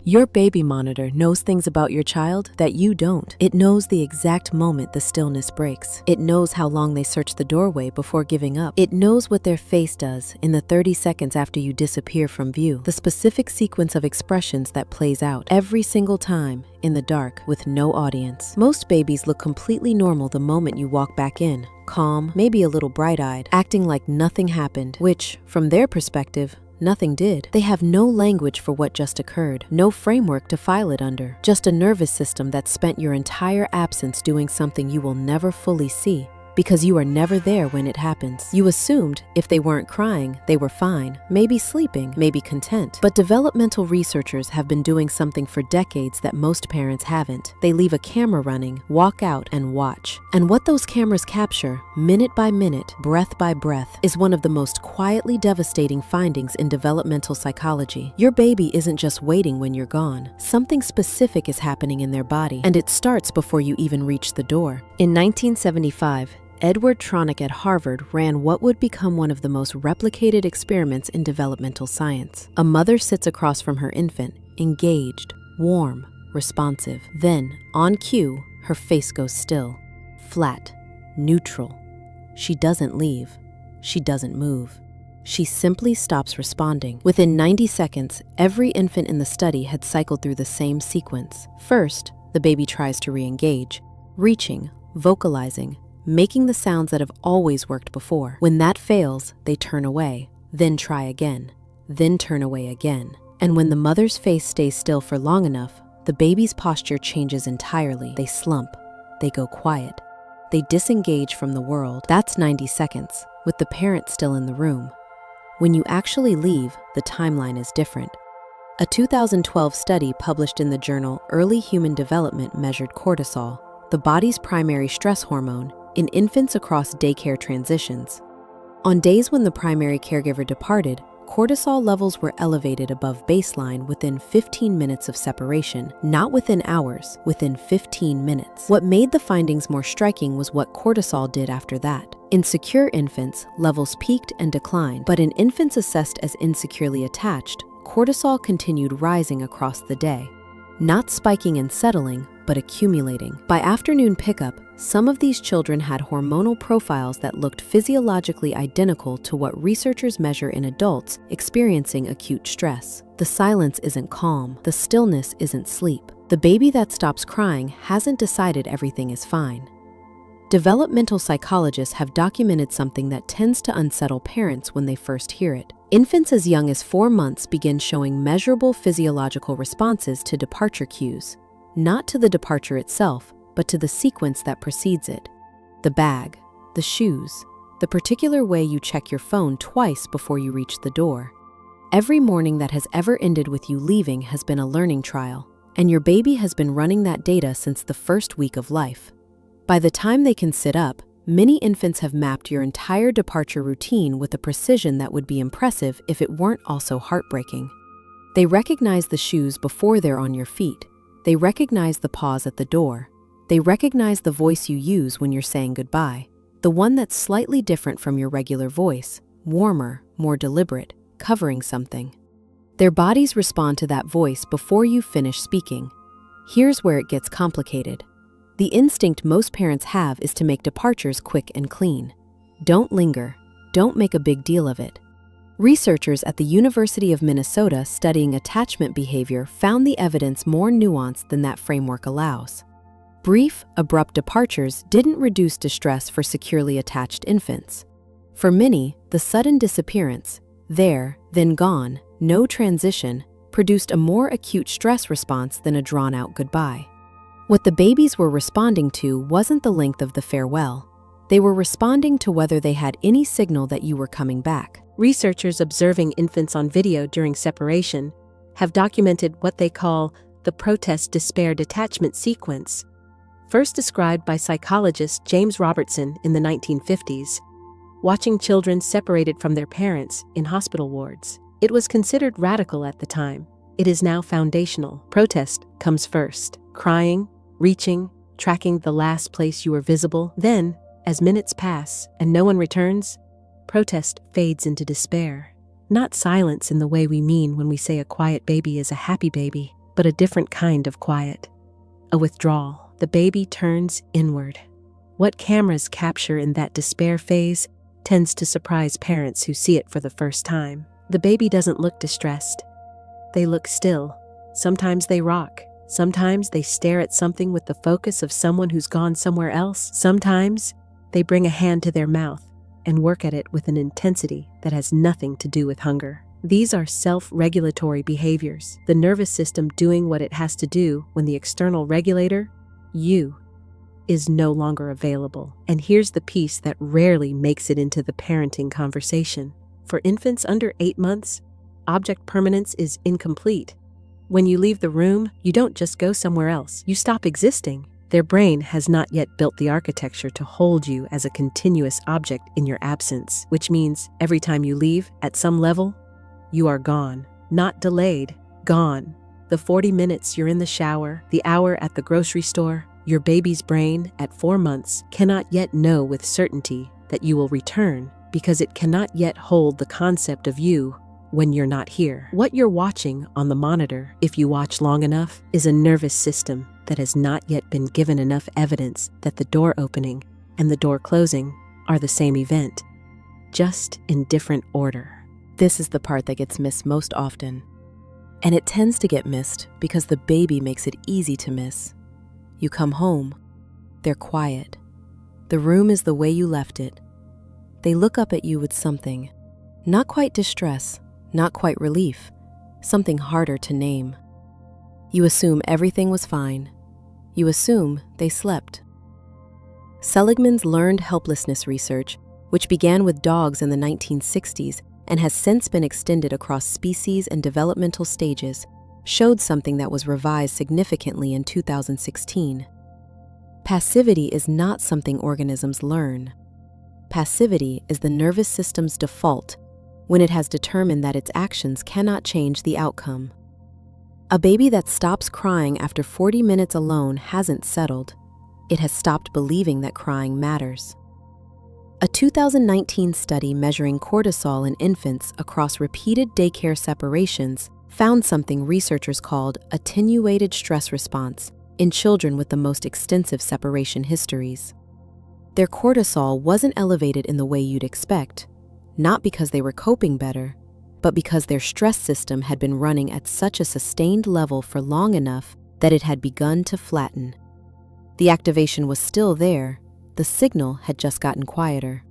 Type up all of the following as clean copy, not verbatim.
Your baby monitor knows things about your child that you don't. It knows the exact moment the stillness breaks. It knows how long they search the doorway before giving up. It knows what their face does in the 30 seconds after you disappear from view. The specific sequence of expressions that plays out every single time in the dark with no audience. Most babies look completely normal the moment you walk back in. Calm, maybe a little bright-eyed, acting like nothing happened, which, from their perspective, nothing did. They have no language for what just occurred, no framework to file it under, just a nervous system that spent your entire absence doing something you will never fully see, because you are never there when it happens. You assumed if they weren't crying, they were fine, maybe sleeping, maybe content. But developmental researchers have been doing something for decades that most parents haven't. They leave a camera running, walk out, and watch. And what those cameras capture, minute by minute, breath by breath, is one of the most quietly devastating findings in developmental psychology. Your baby isn't just waiting when you're gone. Something specific is happening in their body, and it starts before you even reach the door. In 1975, Edward Tronick at Harvard ran what would become one of the most replicated experiments in developmental science. A mother sits across from her infant, engaged, warm, responsive. Then, on cue, her face goes still, flat, neutral. She doesn't leave. She doesn't move. She simply stops responding. Within 90 seconds, every infant in the study had cycled through the same sequence. First, the baby tries to re-engage, reaching, vocalizing, making the sounds that have always worked before. When that fails, they turn away, then try again, then turn away again. And when the mother's face stays still for long enough, the baby's posture changes entirely. They slump, they go quiet, they disengage from the world. That's 90 seconds, with the parent still in the room. When you actually leave, the timeline is different. A 2012 study published in the journal Early Human Development measured cortisol, the body's primary stress hormone, in infants across daycare transitions. On days when the primary caregiver departed, cortisol levels were elevated above baseline within 15 minutes of separation, not within hours, within 15 minutes. What made the findings more striking was what cortisol did after that. In secure infants, levels peaked and declined, but in infants assessed as insecurely attached, cortisol continued rising across the day, not spiking and settling, but accumulating. By afternoon pickup, some of these children had hormonal profiles that looked physiologically identical to what researchers measure in adults experiencing acute stress. The silence isn't calm. The stillness isn't sleep. The baby that stops crying hasn't decided everything is fine. Developmental psychologists have documented something that tends to unsettle parents when they first hear it. Infants as young as 4 months begin showing measurable physiological responses to departure cues, not to the departure itself, but to the sequence that precedes it. The bag, the shoes, the particular way you check your phone twice before you reach the door. Every morning that has ever ended with you leaving has been a learning trial, and your baby has been running that data since the first week of life. By the time they can sit up, many infants have mapped your entire departure routine with a precision that would be impressive if it weren't also heartbreaking. They recognize the shoes before they're on your feet. They recognize the pause at the door. They recognize the voice you use when you're saying goodbye, the one that's slightly different from your regular voice, warmer, more deliberate, covering something. Their bodies respond to that voice before you finish speaking. Here's where it gets complicated. The instinct most parents have is to make departures quick and clean. Don't linger. Don't make a big deal of it. Researchers at the University of Minnesota studying attachment behavior found the evidence more nuanced than that framework allows. Brief, abrupt departures didn't reduce distress for securely attached infants. For many, the sudden disappearance, there, then gone, no transition, produced a more acute stress response than a drawn-out goodbye. What the babies were responding to wasn't the length of the farewell. They were responding to whether they had any signal that you were coming back. Researchers observing infants on video during separation have documented what they call the protest-despair detachment sequence, first described by psychologist James Robertson in the 1950s, watching children separated from their parents in hospital wards. It was considered radical at the time. It is now foundational. Protest comes first. Crying, reaching, tracking the last place you were visible. Then, as minutes pass and no one returns, protest fades into despair. Not silence in the way we mean when we say a quiet baby is a happy baby, but a different kind of quiet. A withdrawal. The baby turns inward. What cameras capture in that despair phase tends to surprise parents who see it for the first time. The baby doesn't look distressed. They look still. Sometimes they rock. Sometimes they stare at something with the focus of someone who's gone somewhere else. Sometimes they bring a hand to their mouth and work at it with an intensity that has nothing to do with hunger. These are self-regulatory behaviors, the nervous system doing what it has to do when the external regulator, you, is no longer available. And here's the piece that rarely makes it into the parenting conversation. For infants under 8 months, object permanence is incomplete. When you leave the room, you don't just go somewhere else. You stop existing. Their brain has not yet built the architecture to hold you as a continuous object in your absence, which means every time you leave, at some level, you are gone. Not delayed, gone. The 40 minutes you're in the shower, the hour at the grocery store, your baby's brain at 4 months cannot yet know with certainty that you will return because it cannot yet hold the concept of you when you're not here. What you're watching on the monitor, if you watch long enough, is a nervous system that has not yet been given enough evidence that the door opening and the door closing are the same event, just in different order. This is the part that gets missed most often. And it tends to get missed because the baby makes it easy to miss. You come home, they're quiet. The room is the way you left it. They look up at you with something, not quite distress, not quite relief, something harder to name. You assume everything was fine. You assume they slept. Seligman's learned helplessness research, which began with dogs in the 1960s and has since been extended across species and developmental stages, showed something that was revised significantly in 2016. Passivity is not something organisms learn. Passivity is the nervous system's default when it has determined that its actions cannot change the outcome. A baby that stops crying after 40 minutes alone hasn't settled. It has stopped believing that crying matters. A 2019 study measuring cortisol in infants across repeated daycare separations found something researchers called attenuated stress response in children with the most extensive separation histories. Their cortisol wasn't elevated in the way you'd expect, not because they were coping better, but because their stress system had been running at such a sustained level for long enough that it had begun to flatten. The activation was still there, the signal had just gotten quieter.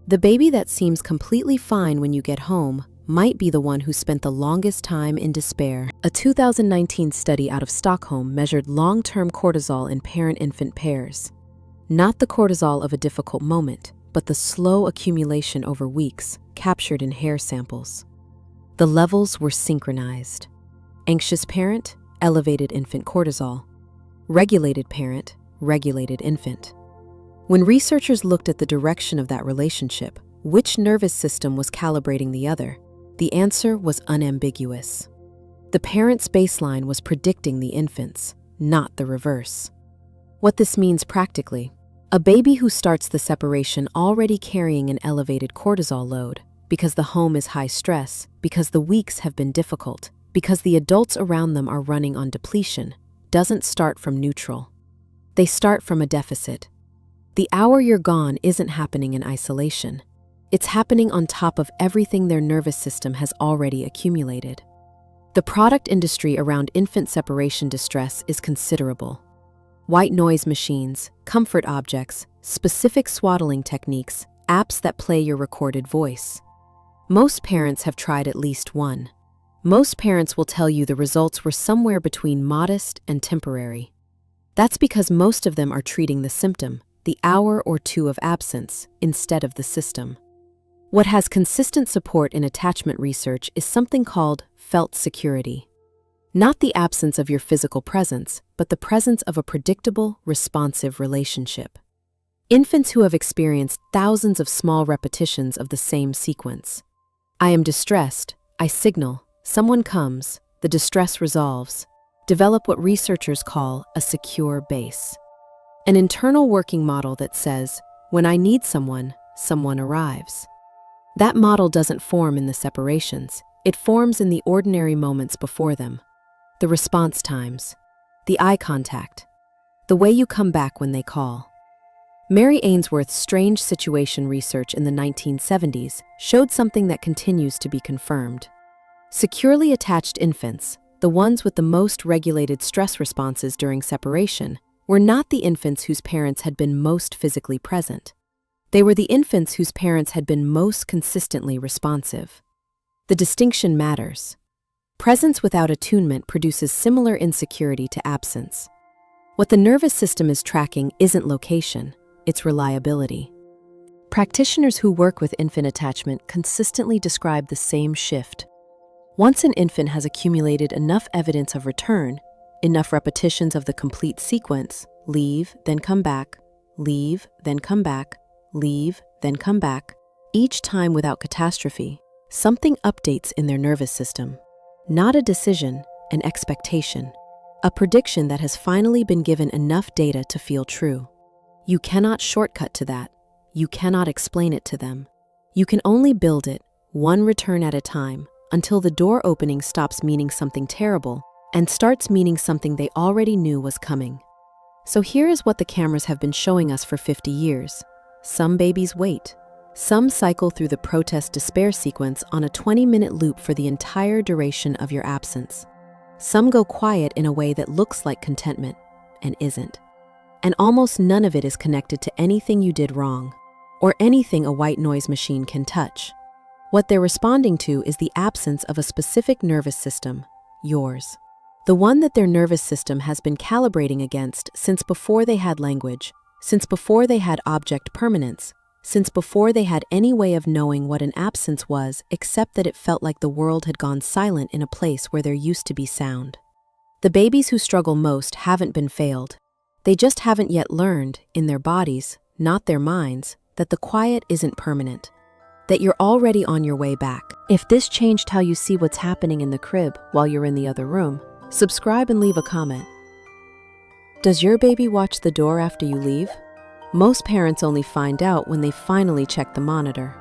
The baby that seems completely fine when you get home might be the one who spent the longest time in despair. A 2019 study out of Stockholm measured long-term cortisol in parent-infant pairs. Not the cortisol of a difficult moment, but the slow accumulation over weeks, captured in hair samples. The levels were synchronized. Anxious parent, elevated infant cortisol. Regulated parent, regulated infant. When researchers looked at the direction of that relationship, which nervous system was calibrating the other, the answer was unambiguous. The parent's baseline was predicting the infant's, not the reverse. What this means practically: a baby who starts the separation already carrying an elevated cortisol load, because the home is high stress, because the weeks have been difficult, because the adults around them are running on depletion, doesn't start from neutral. They start from a deficit. The hour you're gone isn't happening in isolation. It's happening on top of everything their nervous system has already accumulated. The product industry around infant separation distress is considerable. White noise machines, comfort objects, specific swaddling techniques, apps that play your recorded voice. Most parents have tried at least one. Most parents will tell you the results were somewhere between modest and temporary. That's because most of them are treating the symptom, the hour or two of absence, instead of the system. What has consistent support in attachment research is something called felt security. Not the absence of your physical presence, but the presence of a predictable, responsive relationship. Infants who have experienced thousands of small repetitions of the same sequence. I am distressed, I signal, someone comes, the distress resolves. Develop what researchers call a secure base. An internal working model that says, when I need someone, someone arrives. That model doesn't form in the separations. It forms in the ordinary moments before them. the response times, the eye contact, the way you come back when they call. Mary Ainsworth's strange situation research in the 1970s showed something that continues to be confirmed. Securely attached infants, the ones with the most regulated stress responses during separation, were not the infants whose parents had been most physically present. They were the infants whose parents had been most consistently responsive. The distinction matters. Presence without attunement produces similar insecurity to absence. What the nervous system is tracking isn't location, it's reliability. Practitioners who work with infant attachment consistently describe the same shift. Once an infant has accumulated enough evidence of return, enough repetitions of the complete sequence, leave, then come back, leave, then come back, leave, then come back, each time without catastrophe, something updates in their nervous system. Not a decision, an expectation. A prediction that has finally been given enough data to feel true. You cannot shortcut to that. You cannot explain it to them. You can only build it, one return at a time, until the door opening stops meaning something terrible and starts meaning something they already knew was coming. So here is what the cameras have been showing us for 50 years. Some babies wait. Some cycle through the protest despair sequence on a 20-minute loop for the entire duration of your absence. Some go quiet in a way that looks like contentment and isn't. And almost none of it is connected to anything you did wrong or anything a white noise machine can touch. What they're responding to is the absence of a specific nervous system, yours. The one that their nervous system has been calibrating against since before they had language, since before they had object permanence, since before they had any way of knowing what an absence was except that it felt like the world had gone silent in a place where there used to be sound. The babies who struggle most haven't been failed. They just haven't yet learned, in their bodies, not their minds, that the quiet isn't permanent, that you're already on your way back. If this changed how you see what's happening in the crib while you're in the other room, subscribe and leave a comment. Does your baby watch the door after you leave? Most parents only find out when they finally check the monitor.